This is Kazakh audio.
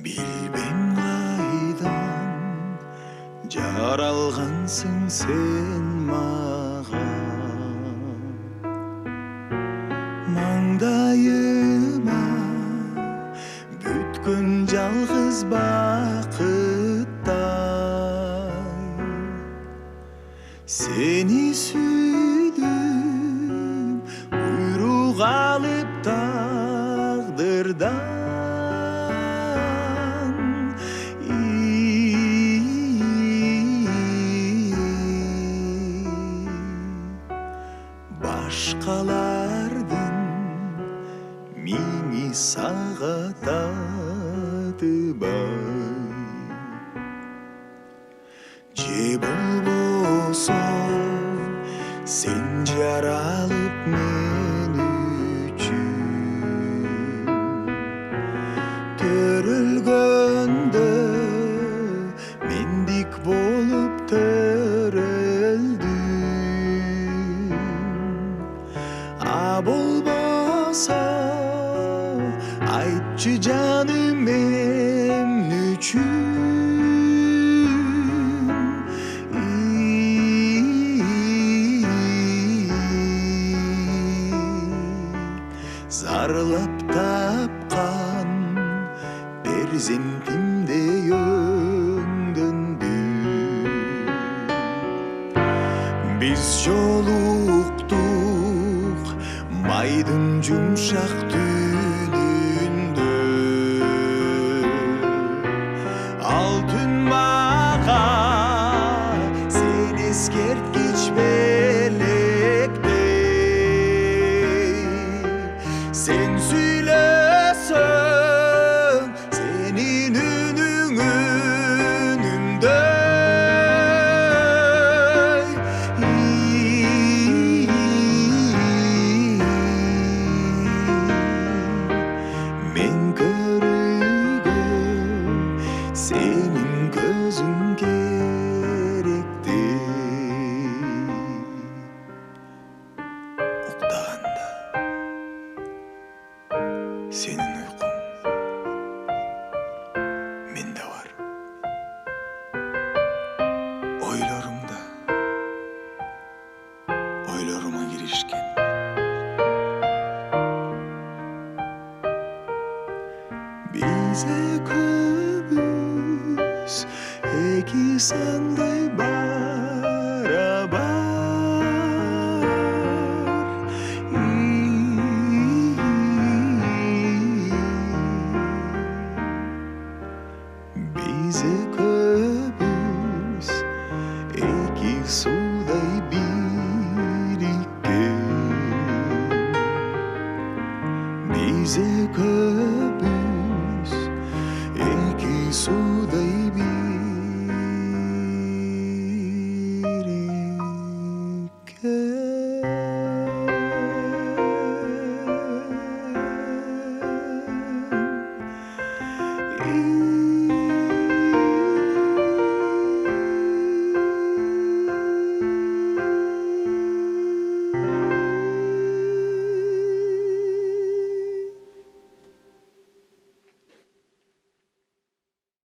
Bilbem qaydan jaralgansың sen mаған, маңдайыма бүткөн жалгыз бакыттай. Сени сүйдүм буйрук алып тагдырдан. Başkalardın mini sağa tatыбай. Же болбосо sen жаралып мен үчүн, төрөлгөндө мендик болуп төрөлдүм. А болбосо айтчы жаным эмне үчүн? Zарлап тапкан перзентимдей өңдөндү. Биз жолуктук майдын жумшак түнүндө. Ал түн мага сен эскерткич белектей. Sen söylesen senin ünün önümde. Men körügön senin gözün gerekti. Uktağında senin uykun mende var. Oylarıma girişken. Bize köbüz eki sanday barabar. Bize köbüz eki suday birikken. Bize köbüz eki suday birikken.